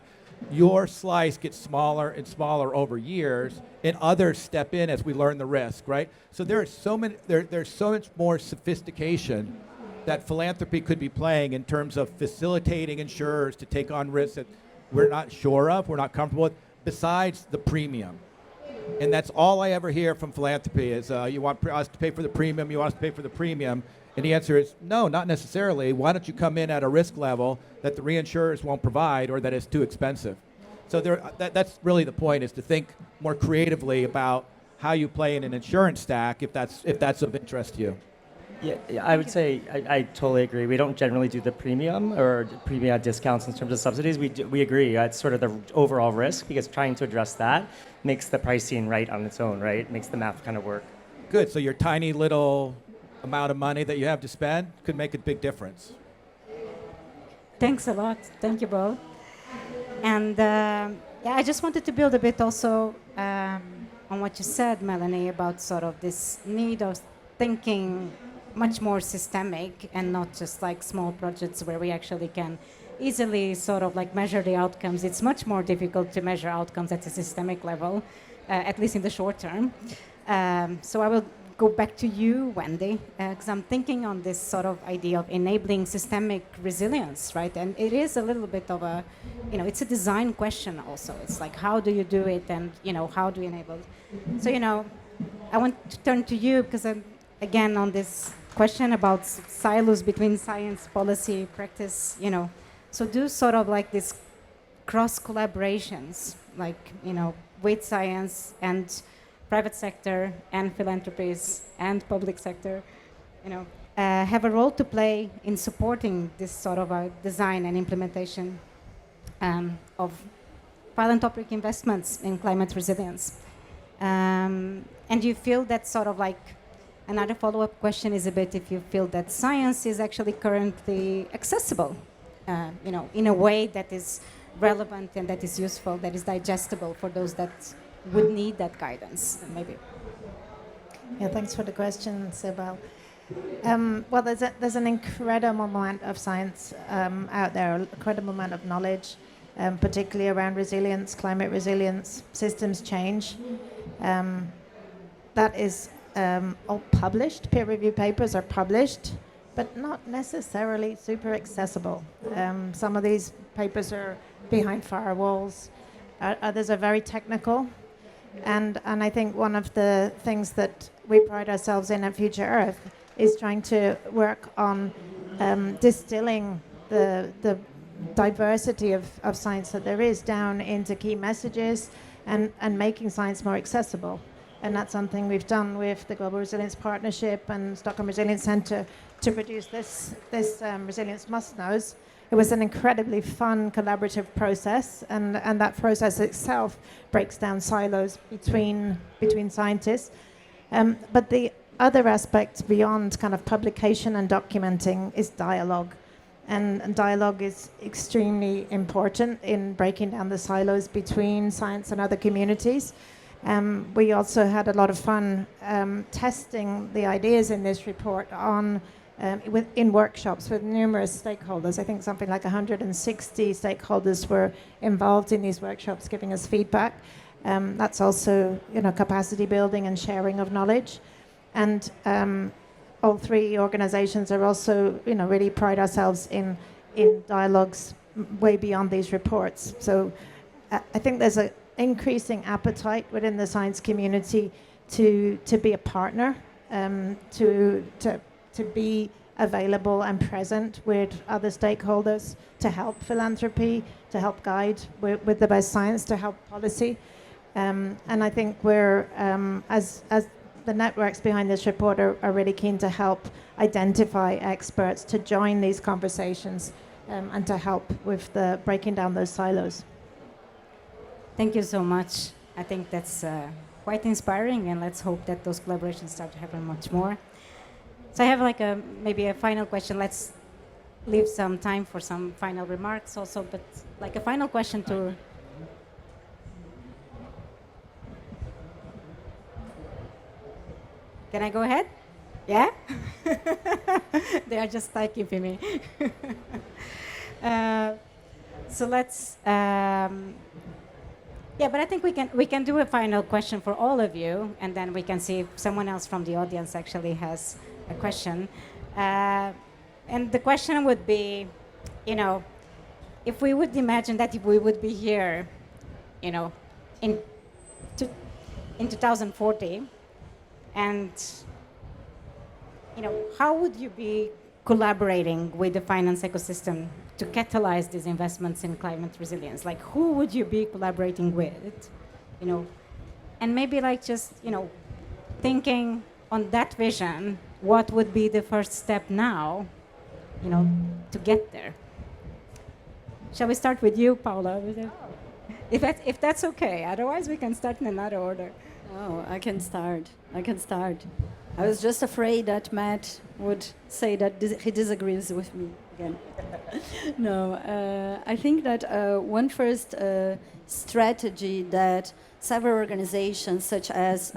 your slice gets smaller and smaller over years, and others step in as we learn the risk, right? So there's so much more sophistication that philanthropy could be playing in terms of facilitating insurers to take on risks that we're not sure of, we're not comfortable with, besides the premium. And that's all I ever hear from philanthropy is, you want us to pay for the premium, you want us to pay for the premium. And the answer is, no, not necessarily. Why don't you come in at a risk level that the reinsurers won't provide, or that is too expensive? So that's really the point, is to think more creatively about how you play in an insurance stack, if that's of interest to you. Yeah, I would say I totally agree. We don't generally do the premium or premium discounts in terms of subsidies. We agree. It's sort of the overall risk, because trying to address that makes the pricing right on its own, right? Makes the math kind of work. Good. So your tiny little amount of money that you have to spend could make a big difference. Thanks a lot. Thank you both. And I just wanted to build a bit also on what you said, Melanie, about sort of this need of thinking much more systemic and not just like small projects where we actually can easily sort of like measure the outcomes. It's much more difficult to measure outcomes at a systemic level, at least in the short term. So I will go back to you, Wendy, because I'm thinking on this sort of idea of enabling systemic resilience, right? And it is a little bit of a, it's a design question also. It's like, how do you do it, and how do you enable it? So I want to turn to you because I'm again on this question about silos between science, policy, practice. So do sort of like this cross collaborations, like with science and private sector and philanthropies and public sector, have a role to play in supporting this sort of a design and implementation of philanthropic investments in climate resilience. And you feel that sort of like another follow-up question is a bit if you feel that science is actually currently accessible, in a way that is relevant and that is useful, that is digestible for those that would need that guidance, maybe. Yeah, thanks for the question, Sibel. Well, there's an incredible amount of science out there, an incredible amount of knowledge, particularly around resilience, climate resilience, systems change. That is all published, peer-reviewed papers are published, but not necessarily super accessible. Some of these papers are behind firewalls, others are very technical. And I think one of the things that we pride ourselves in at Future Earth is trying to work on distilling the diversity of science that there is down into key messages and making science more accessible. And that's something we've done with the Global Resilience Partnership and Stockholm Resilience Centre to produce this Resilience Must-Knows. It was an incredibly fun collaborative process, and that process itself breaks down silos between scientists. But the other aspect beyond kind of publication and documenting is dialogue. And dialogue is extremely important in breaking down the silos between science and other communities. We also had a lot of fun testing the ideas in this report on in workshops with numerous stakeholders. I think something like 160 stakeholders were involved in these workshops giving us feedback. That's also capacity building and sharing of knowledge. And all three organizations are also really pride ourselves in dialogues way beyond these reports. So I think there's an increasing appetite within the science community to be a partner, to be available and present with other stakeholders, to help philanthropy, to help guide with the best science, to help policy. And I think we're, as the networks behind this report are really keen to help identify experts to join these conversations and to help with the breaking down those silos. Thank you so much. I think that's quite inspiring, and let's hope that those collaborations start to happen much more. So I have like maybe a final question. Let's leave some time for some final remarks also, but like a final question to... Can I go ahead? Yeah? They are just typing for me. So let's... yeah, but I think we can do a final question for all of you, and then we can see if someone else from the audience actually has a question. And the question would be, if we would imagine that if we would be here, in 2040, and how would you be collaborating with the finance ecosystem to catalyze these investments in climate resilience? Like, who would you be collaborating with? And maybe like just thinking on that vision, what would be the first step now, to get there? Shall we start with you, Paula? If that's okay. Otherwise, we can start in another order. Oh, I can start. I was just afraid that Matt would say that he disagrees with me again. No, I think that one first strategy that several organizations such as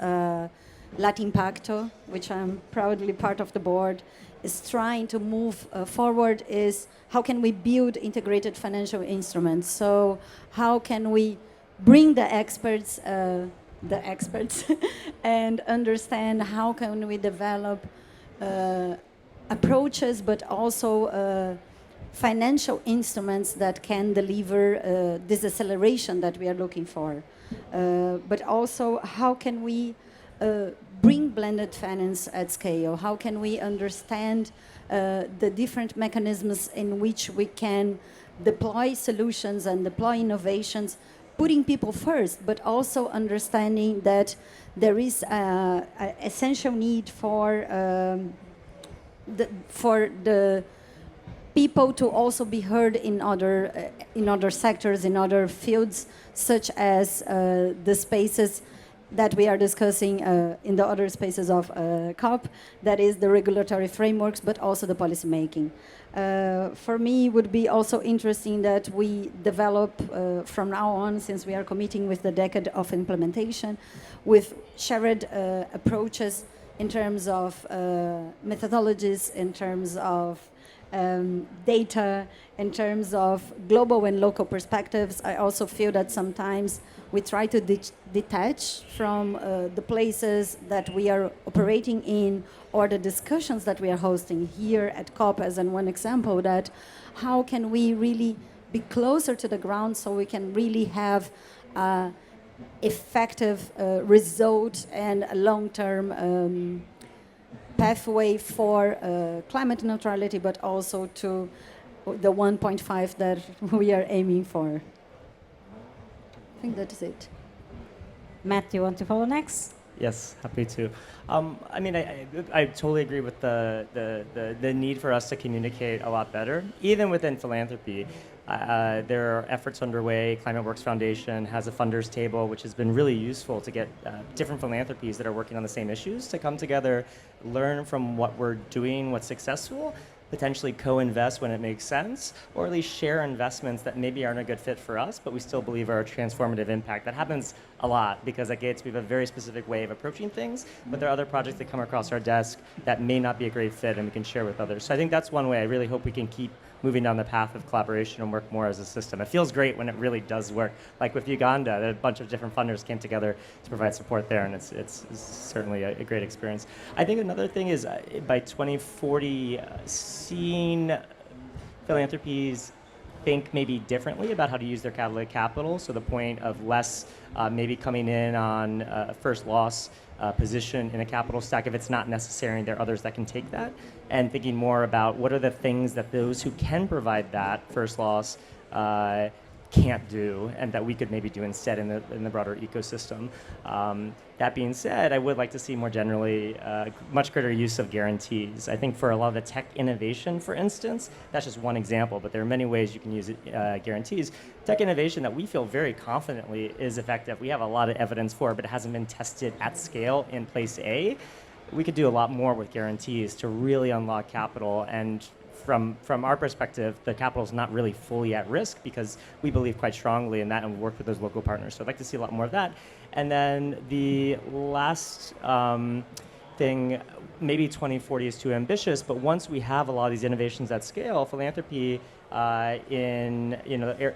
Latimpacto, which I'm proudly part of the board, is trying to move forward is how can we build integrated financial instruments? So how can we bring the experts and understand how can we develop approaches, but also financial instruments that can deliver this acceleration that we are looking for. But also, how can we bring blended finance at scale? How can we understand the different mechanisms in which we can deploy solutions and deploy innovations, putting people first, but also understanding that there is an essential need for the people to also be heard in other sectors, in other fields, such as the spaces that we are discussing in the other spaces of COP, that is the regulatory frameworks, but also the policy making. For me, it would be also interesting that we develop from now on, since we are committing with the decade of implementation, with shared approaches in terms of methodologies, in terms of data, in terms of global and local perspectives. I also feel that sometimes we try to detach from the places that we are operating in or the discussions that we are hosting here at COP as in one example, that how can we really be closer to the ground so we can really have effective result and a long-term pathway for climate neutrality, but also to the 1.5 that we are aiming for. I think that is it. Matt, do you want to follow next? Yes, happy to. I mean, I totally agree with the need for us to communicate a lot better, even within philanthropy. There are efforts underway. Climate Works Foundation has a funders table, which has been really useful to get different philanthropies that are working on the same issues to come together, learn from what we're doing, what's successful, potentially co-invest when it makes sense, or at least share investments that maybe aren't a good fit for us, but we still believe are a transformative impact. That happens a lot because at Gates we have a very specific way of approaching things, but there are other projects that come across our desk that may not be a great fit and we can share with others. So I think that's one way I really hope we can keep moving down the path of collaboration and work more as a system. It feels great when it really does work. Like with Uganda, a bunch of different funders came together to provide support there, and it's certainly a great experience. I think another thing is by 2040, seeing philanthropies think maybe differently about how to use their catalytic capital. So the point of less maybe coming in on a first loss position in a capital stack if it's not necessary, and there are others that can take that, and thinking more about what are the things that those who can provide that first loss can't do, and that we could maybe do instead in the broader ecosystem. That being said, I would like to see more generally much greater use of guarantees. I think for a lot of the tech innovation, for instance, that's just one example, but there are many ways you can use guarantees. Tech innovation that we feel very confidently is effective. We have a lot of evidence for it, but it hasn't been tested at scale in place A. We could do a lot more with guarantees to really unlock capital, and from our perspective, the capital is not really fully at risk because we believe quite strongly in that and we work with those local partners. So I'd like to see a lot more of that. And then the last thing, maybe 2040 is too ambitious, but once we have a lot of these innovations at scale, philanthropy in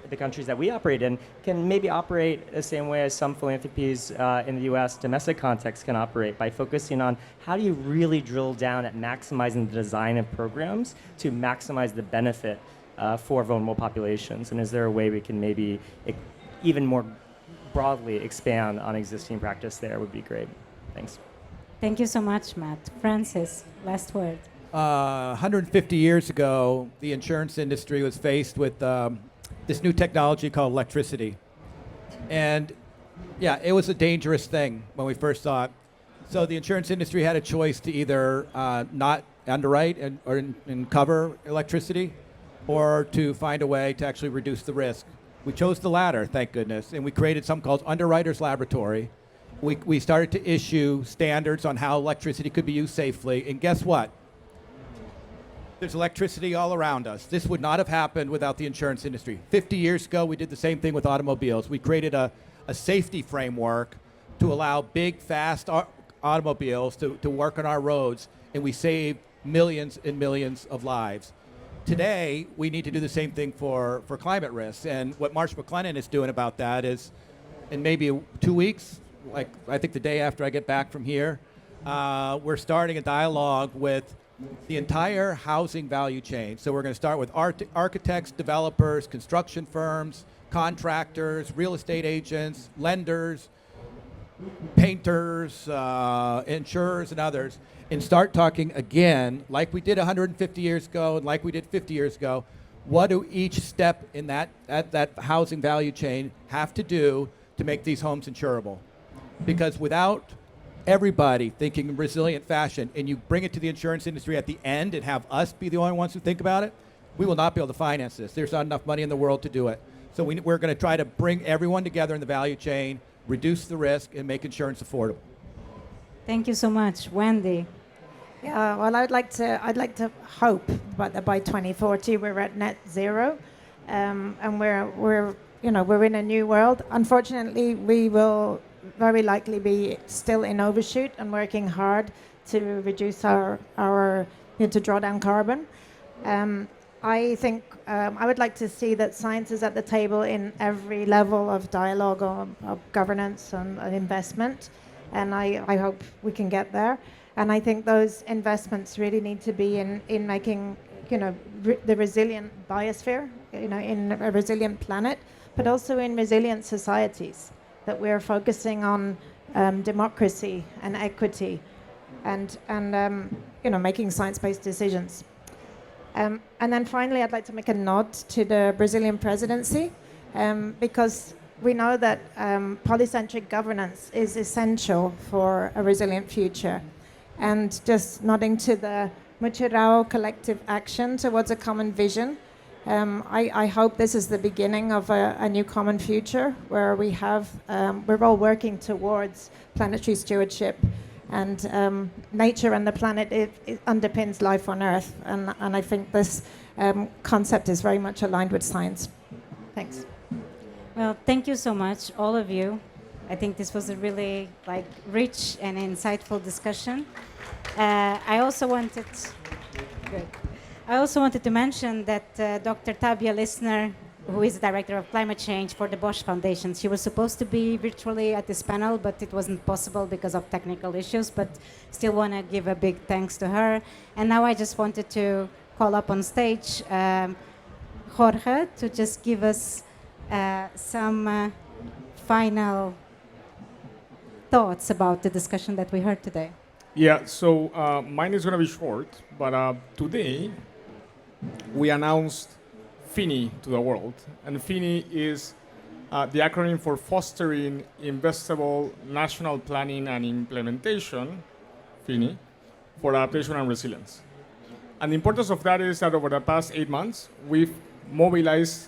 the countries that we operate in can maybe operate the same way as some philanthropies in the U.S. domestic context can operate, by focusing on how do you really drill down at maximizing the design of programs to maximize the benefit for vulnerable populations, and is there a way we can maybe even more broadly expand on existing practice there would be great. Thanks. Thank you so much, Matt. Francis, last word. 150 years ago, the insurance industry was faced with this new technology called electricity. And yeah, it was a dangerous thing when we first saw it. So the insurance industry had a choice to either not underwrite and cover electricity, or to find a way to actually reduce the risk. We chose the latter, thank goodness, and we created something called Underwriters Laboratory. we started to issue standards on how electricity could be used safely. And guess what? There's electricity all around us. This would not have happened without the insurance industry. 50 years ago, we did the same thing with automobiles. We created a safety framework to allow big, fast automobiles to work on our roads, and we saved millions and millions of lives. Today, we need to do the same thing for climate risks. And what Marsh McLennan is doing about that is, in maybe 2 weeks, like I think the day after I get back from here, we're starting a dialogue with the entire housing value chain. So we're going to start with architects, developers, construction firms, contractors, real estate agents, lenders, painters, insurers, and others, and start talking again, like we did 150 years ago and like we did 50 years ago. What do each step in that housing value chain have to do to make these homes insurable? Because without everybody thinking in resilient fashion, and you bring it to the insurance industry at the end and have us be the only ones who think about it, we will not be able to finance this. There's not enough money in the world to do it. So we're going to try to bring everyone together in the value chain, reduce the risk, and make insurance affordable. Thank you so much. Wendy? Yeah, well, I'd like to hope that by 2040 we're at net zero, and we're in a new world. Unfortunately, we will very likely be still in overshoot and working hard to reduce our to draw down carbon. I think I would like to see that science is at the table in every level of dialogue of governance and investment, and I hope we can get there. And I think those investments really need to be in making the resilient biosphere, in a resilient planet, but also in resilient societies. That we're focusing on democracy and equity, and making science-based decisions. And then finally, I'd like to make a nod to the Brazilian presidency, because we know that polycentric governance is essential for a resilient future. And just nodding to the Mutirao collective action towards a common vision. I hope this is the beginning of a new common future where we're all working towards planetary stewardship, and nature and the planet it underpins life on Earth, and I think this concept is very much aligned with science. Thanks. Well, thank you so much, all of you. I think this was a really rich and insightful discussion. I also wanted to mention that Dr. Tabia Lissner, who is the Director of Climate Change for the Bosch Foundation, she was supposed to be virtually at this panel, but it wasn't possible because of technical issues, but still want to give a big thanks to her. And now I just wanted to call up on stage Jorge to just give us some final thoughts about the discussion that we heard today. Yeah, so mine is going to be short, but today we announced FINI to the world. And FINI is the acronym for Fostering Investable National Planning and Implementation, FINI, for Adaptation and Resilience. And the importance of that is that over the past 8 months, we've mobilized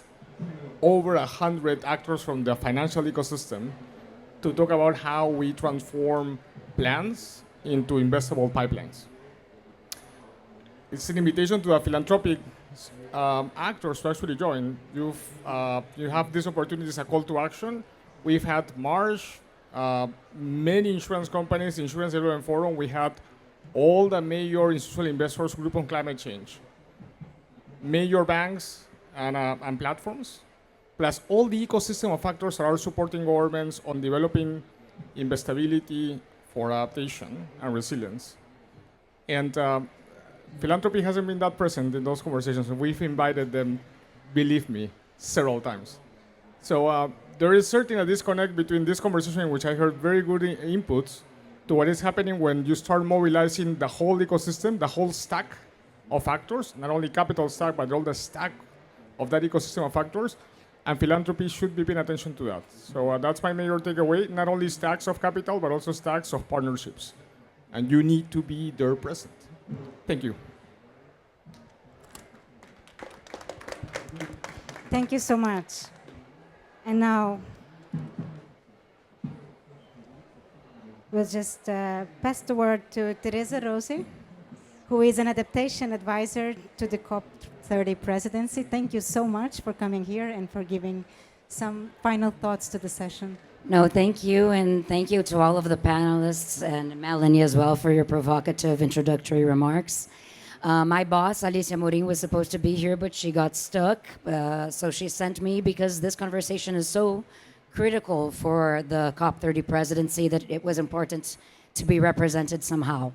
over 100 actors from the financial ecosystem to talk about how we transform plans into investable pipelines. It's an invitation to the philanthropic actors to actually join. You have this opportunity as a call to action. We've had Marsh, many insurance companies, Insurance Development Forum. We had all the major institutional investors group on climate change, major banks and platforms, plus all the ecosystem of factors that are supporting governments on developing investability for adaptation and resilience. And philanthropy hasn't been that present in those conversations, and we've invited them, believe me, several times. So there is certainly a disconnect between this conversation, in which I heard very good inputs, to what is happening when you start mobilizing the whole ecosystem, the whole stack of factors, not only capital stack, but all the stack of that ecosystem of factors. And philanthropy should be paying attention to that. So that's my major takeaway, not only stacks of capital, but also stacks of partnerships. And you need to be there present. Thank you. Thank you so much. And now, will just pass the word to Teresa Rossi, who is an adaptation advisor to the COP30 presidency. Thank you so much for coming here and for giving some final thoughts to the session. No, thank you, and thank you to all of the panelists and Melanie as well for your provocative introductory remarks. My boss, Alicia Morin, was supposed to be here, but she got stuck, so she sent me because this conversation is so critical for the COP30 presidency that it was important to be represented somehow.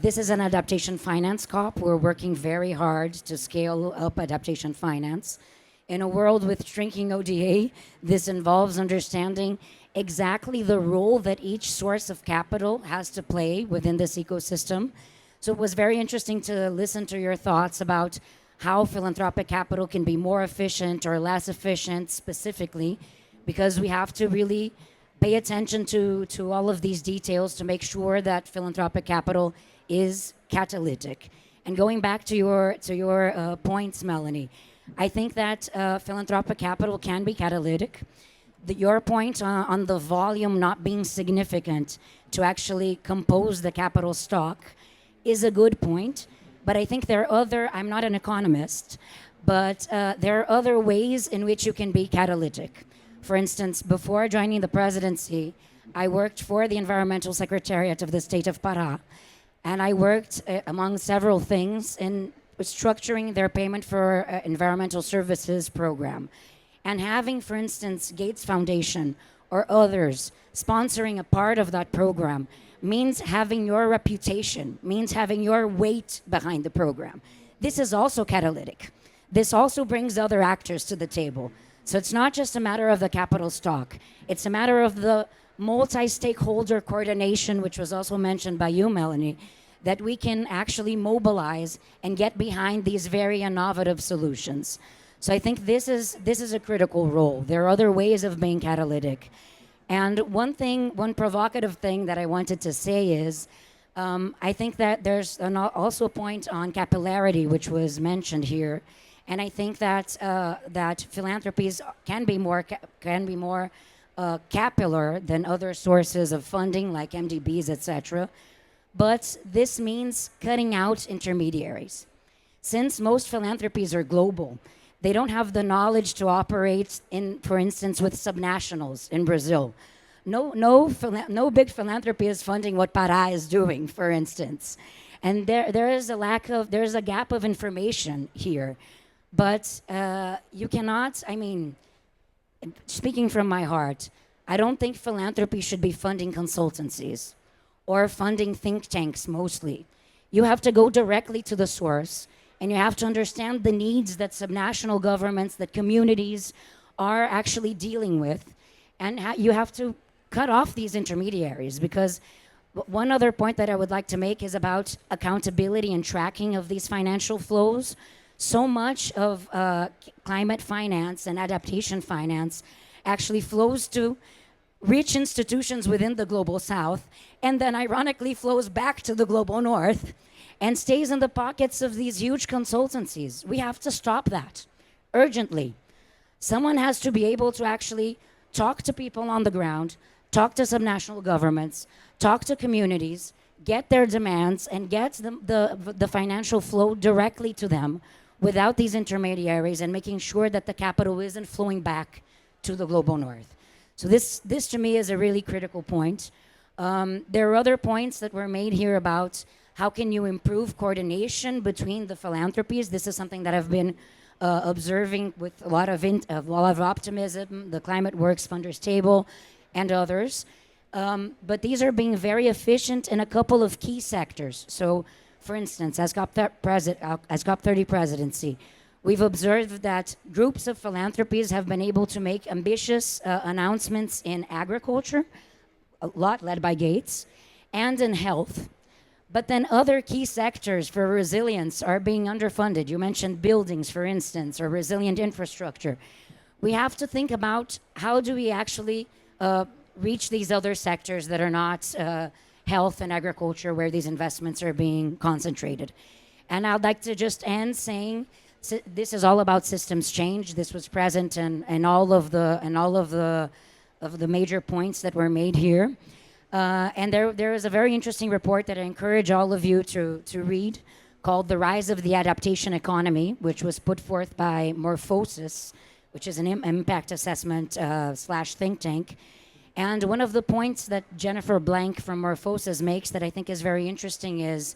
This is an adaptation finance COP. We're working very hard to scale up adaptation finance. In a world with shrinking ODA, this involves understanding exactly the role that each source of capital has to play within this ecosystem. So it was very interesting to listen to your thoughts about how philanthropic capital can be more efficient or less efficient specifically, because we have to really pay attention to all of these details to make sure that philanthropic capital is catalytic. And going back to your points, Melanie, I think that philanthropic capital can be catalytic. Your point on the volume not being significant to actually compose the capital stock is a good point. But I think there are I'm not an economist, but there are other ways in which you can be catalytic. For instance, before joining the presidency, I worked for the Environmental Secretariat of the state of Pará. And I worked, among several things, in structuring their payment for environmental services program. And having, for instance, Gates Foundation or others sponsoring a part of that program means having your reputation, means having your weight behind the program. This is also catalytic. This also brings other actors to the table. So it's not just a matter of the capital stock. It's a matter of the multi-stakeholder coordination, which was also mentioned by you, Melanie, that we can actually mobilize and get behind these very innovative solutions. So I think this is a critical role. There are other ways of being catalytic. And one provocative thing that I wanted to say is, I think that there's also a point on capillarity, which was mentioned here. And I think that that philanthropies can be more capillary than other sources of funding, like MDBs, etc. But this means cutting out intermediaries. Since most philanthropies are global, they don't have the knowledge to operate in, for instance, with subnationals in Brazil. No big philanthropy is funding what Pará is doing, for instance. And there's a gap of information here. But you cannot, speaking from my heart, I don't think philanthropy should be funding consultancies or funding think tanks mostly. You have to go directly to the source, and you have to understand the needs that subnational governments, that communities are actually dealing with, and you have to cut off these intermediaries. Because one other point that I would like to make is about accountability and tracking of these financial flows. So much of climate finance and adaptation finance actually flows to rich institutions within the global south, and then ironically flows back to the global north and stays in the pockets of these huge consultancies. We have to stop that urgently. Someone has to be able to actually talk to people on the ground, talk to subnational governments, talk to communities, get their demands, and get the financial flow directly to them without these intermediaries, and making sure that the capital isn't flowing back to the global north. So this to me is a really critical point. There are other points that were made here about how can you improve coordination between the philanthropies. This is something that I've been observing with a lot of optimism, the Climate Works Funders Table and others. But these are being very efficient in a couple of key sectors. So for instance, as COP30 presidency, we've observed that groups of philanthropies have been able to make ambitious announcements in agriculture, a lot led by Gates, and in health. But then other key sectors for resilience are being underfunded. You mentioned buildings, for instance, or resilient infrastructure. We have to think about how do we actually reach these other sectors that are not health and agriculture, where these investments are being concentrated. And I'd like to just end saying this is all about systems change. This was present in all of the major points that were made here. And there is a very interesting report that I encourage all of you to read called The Rise of the Adaptation Economy, which was put forth by Morphosis, which is an impact assessment slash think tank. And one of the points that Jennifer Blank from Morphosis makes that I think is very interesting is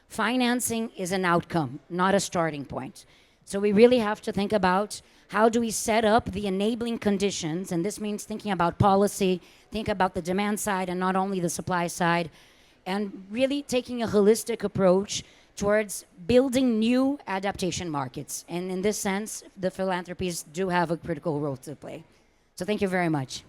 financing is an outcome, not a starting point. So we really have to think about how do we set up the enabling conditions, and this means thinking about policy, think about the demand side and not only the supply side, and really taking a holistic approach towards building new adaptation markets. And in this sense, the philanthropies do have a critical role to play. So thank you very much.